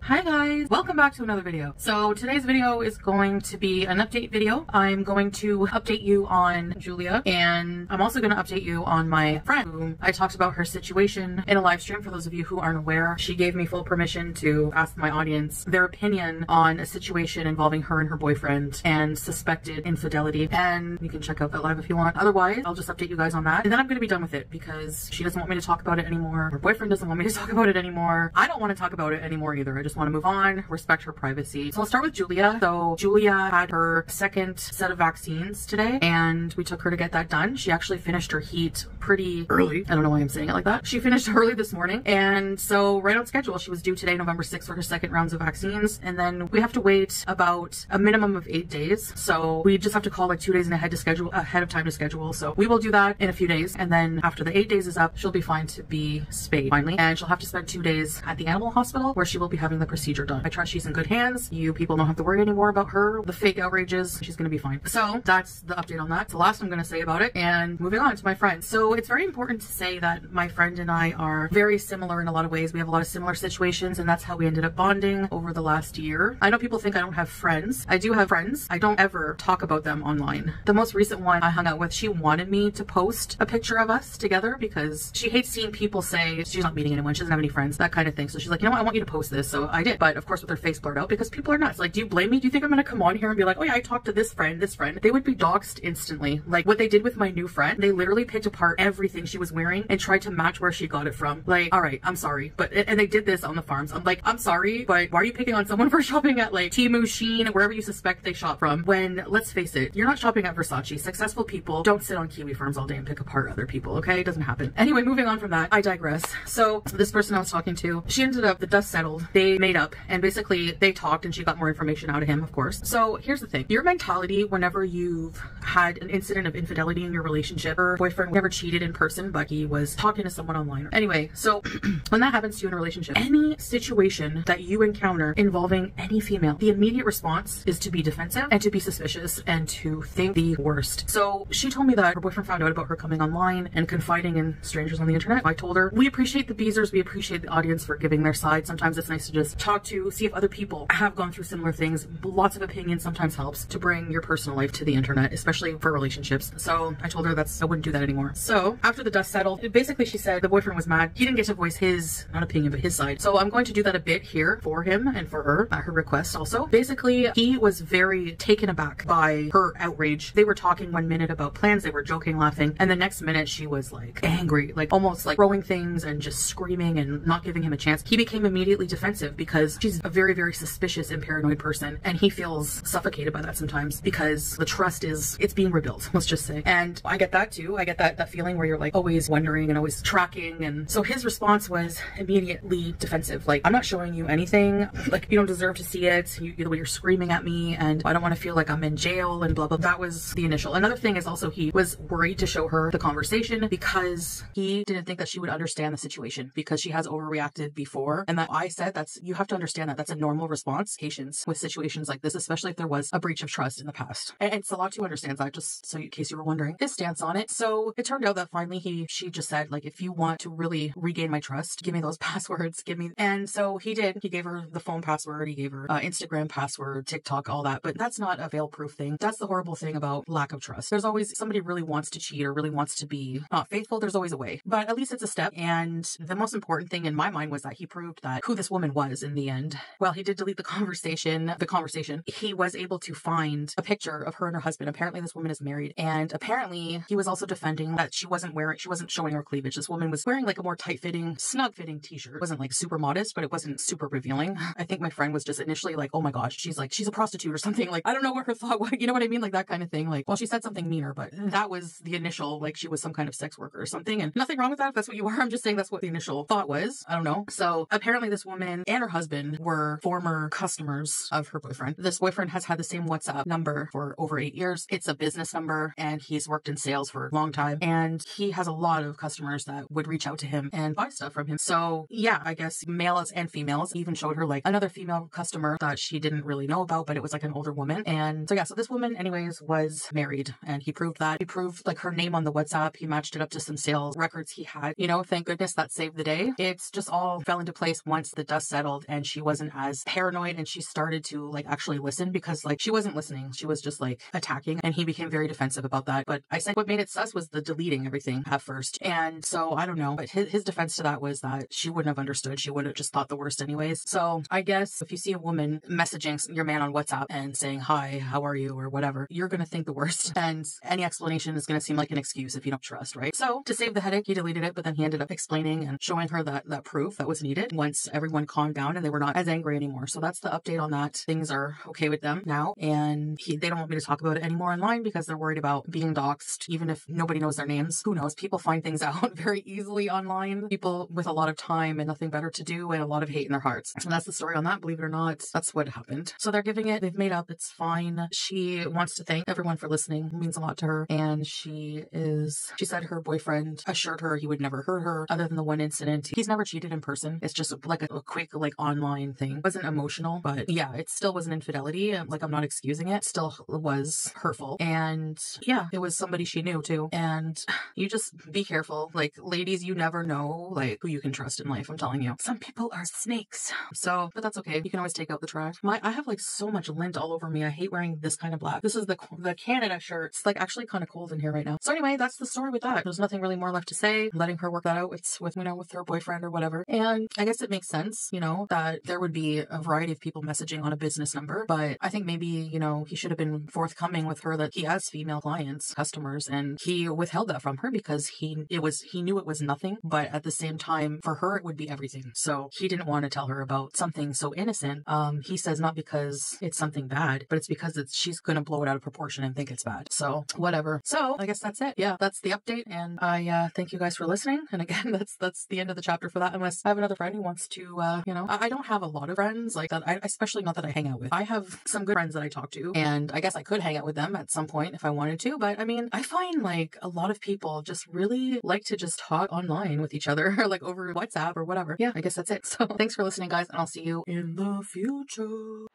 Hi guys, welcome back to another video. So today's video is going to be an update video. I'm going to update you on Julia, and I'm also going to update you on my friend who I talked about her situation in a live stream. For those of you who aren't aware, she gave me full permission to ask my audience their opinion on a situation involving her and her boyfriend and suspected infidelity, and you can check out that live if you want. Otherwise, I'll just update you guys on that, and then I'm going to be done with it because she doesn't want me to talk about it anymore. Her boyfriend doesn't want me to talk about it anymore. I don't want to talk about it anymore either. I just want to move on, respect her privacy. So I'll start with Julia. So Julia had her second set of vaccines today, and we took her to get that done. She actually finished her heat pretty early. I don't know why I'm saying it like that. She finished early this morning, and so right on schedule. She was due today, November 6th, for her second rounds of vaccines, and then we have to wait about a minimum of 8 days. So we just have to call like 2 days ahead of time to schedule. So we will do that in a few days, and then after the 8 days is up, she'll be fine to be spayed finally, and she'll have to spend 2 days at the animal hospital where she will be having the procedure done. I trust she's in good hands. You people don't have to worry anymore about her, the fake outrages. She's gonna be fine. So that's the update on that. It's the last I'm gonna say about it, and moving on to my friend. So it's very important to say that my friend and I are very similar in a lot of ways. We have a lot of similar situations, and that's how we ended up bonding over the last year. I know people think I don't have friends. I do have friends. I don't ever talk about them online. The most recent one I hung out with, she wanted me to post a picture of us together because she hates seeing people say she's not meeting anyone, she doesn't have any friends, that kind of thing. So she's like, you know what, I want you to post this. So I did, but of course with her face blurred out because people are nuts. Like, do you blame me? Do you think I'm gonna come on here and be like, oh yeah, I talked to this friend, this friend? They would be doxxed instantly. Like what they did with my new friend, they literally picked apart everything she was wearing and tried to match where she got it from. Like, all right, I'm sorry, but and they did this on the farms. I'm like, I'm sorry, but why are you picking on someone for shopping at like Temu, Shein, wherever you suspect they shop from, when, let's face it, you're not shopping at Versace. Successful people don't sit on kiwi farms all day and pick apart other people, okay? It doesn't happen. Anyway, moving on from that, I digress. So this person I was talking to, she ended up, the dust settled, they made up, and basically they talked and she got more information out of him, of course. So here's the thing, your mentality whenever you've had an incident of infidelity in your relationship, her boyfriend never cheated in person, but he was talking to someone online. Anyway, so when that happens to you in a relationship, any situation that you encounter involving any female, the immediate response is to be defensive and to be suspicious and to think the worst. So she told me that her boyfriend found out about her coming online and confiding in strangers on the internet. I told her, we appreciate the beezers, we appreciate the audience for giving their side. Sometimes it's nice to just talk to, see if other people have gone through similar things. Lots of opinions sometimes helps to bring your personal life to the internet, especially for relationships. So I told her I wouldn't do that anymore. So after the dust settled, basically she said the boyfriend was mad. He didn't get to voice his, not opinion, but his side. So I'm going to do that a bit here for him and for her, at her request also. Basically, he was very taken aback by her outrage. They were talking 1 minute about plans, they were joking, laughing, and the next minute she was like angry, like almost like throwing things and just screaming and not giving him a chance. He became immediately defensive because she's a very, very suspicious and paranoid person, and he feels suffocated by that sometimes because the trust it's being rebuilt, let's just say. And I get that too. I get that feeling where you're like always wondering and always tracking, and so his response was immediately defensive. Like, I'm not showing you anything, like you don't deserve to see it, the way you're screaming at me, and I don't want to feel like I'm in jail and blah blah. That was the initial. Another thing is also he was worried to show her the conversation because he didn't think that she would understand the situation because she has overreacted before, and that I said you have to understand that that's a normal response, patience with situations like this, especially if there was a breach of trust in the past. And Salatu too understands that, just so in case you were wondering his stance on it. So it turned out that finally she just said, like, if you want to really regain my trust, give me those passwords, and so he did. He gave her the phone password, he gave her Instagram password, TikTok, all that, but that's not a veil-proof thing. That's the horrible thing about lack of trust. There's always somebody really wants to cheat or really wants to be not faithful. There's always a way, but at least it's a step. And the most important thing in my mind was that he proved that who this woman was in the end. Well, he did delete the conversation. He was able to find a picture of her and her husband. Apparently this woman is married, and apparently he was also defending that she wasn't showing her cleavage. This woman was wearing like a more tight-fitting, snug-fitting t-shirt. It wasn't like super modest, but it wasn't super revealing. I think my friend was just initially like, oh my gosh, she's a prostitute or something. Like, I don't know what her thought was, you know what I mean? Like that kind of thing. Like, well, she said something meaner, but that was the initial, like she was some kind of sex worker or something, and nothing wrong with that if that's what you are. I'm just saying that's what the initial thought was. I don't know. So apparently this woman and her husband were former customers of her boyfriend. This boyfriend has had the same WhatsApp number for over 8 years. It's a business number, and he's worked in sales for a long time, and he has a lot of customers that would reach out to him and buy stuff from him. So yeah, I guess males and females. Even showed her like another female customer that she didn't really know about, but it was like an older woman. And so yeah, so this woman anyways was married, and he proved that. He proved like her name on the WhatsApp. He matched it up to some sales records he had. You know, thank goodness that saved the day. It's just all fell into place once the dust settled and she wasn't as paranoid, and she started to like actually listen, because like she wasn't listening. She was just like attacking, and he became very defensive about that. But I said what made it sus was the deleting everything at first. And so I don't know, but his defense to that was that she wouldn't have understood. She would have just thought the worst anyways. So I guess if you see a woman messaging your man on WhatsApp and saying, hi, how are you, or whatever, you're going to think the worst. And any explanation is going to seem like an excuse if you don't trust, right? So to save the headache, he deleted it, but then he ended up explaining and showing her that proof that was needed once everyone calmed down and they were not as angry anymore. So that's the update on that. Things are okay with them now. And they don't want me to talk about it anymore online because they're worried about being doxxed, even if nobody knows their names. Who knows? People find things out very easily online. People with a lot of time and nothing better to do and a lot of hate in their hearts. And that's the story on that. Believe it or not, that's what happened. So they're giving it. They've made up. It's fine. She wants to thank everyone for listening. It means a lot to her. And she said her boyfriend assured her he would never hurt her other than the one incident. He's never cheated in person. It's just like a quick like online thing. It wasn't emotional, but yeah, it still was an infidelity. Like, I'm not excusing it. Still was hurtful. And yeah, it was somebody she knew too. And you just be careful. Like, ladies, you never know like who you can trust in life. I'm telling you. Some people are snakes. So, but that's okay. You can always take out the trash. I have like so much lint all over me. I hate wearing this kind of black. This is the Canada shirt. It's like actually kind of cold in here right now. So anyway, that's the story with that. There's nothing really more left to say. Letting her work that out with her boyfriend or whatever. And I guess it makes sense, that there would be a variety of people messaging on a business number. But I think maybe, he should have been forthcoming with her that he has female clients, customers, and he withheld that from her because he knew it was nothing, but at the same time, for her, it would be everything. So he didn't want to tell her about something so innocent. He says not because it's something bad, but it's because she's going to blow it out of proportion and think it's bad. So whatever. So I guess that's it. Yeah, that's the update. And I thank you guys for listening. And again, that's the end of the chapter for that. Unless I have another friend who wants to, I don't have a lot of friends like that. Especially not that I hang out with. I have some good friends that I talk to, and I guess I could hang out with them at some point if I wanted to. But I mean, I find like a lot of people just really like to just talk online with each other or like over WhatsApp or whatever. Yeah, I guess that's it. So thanks for listening, guys, and I'll see you in the future.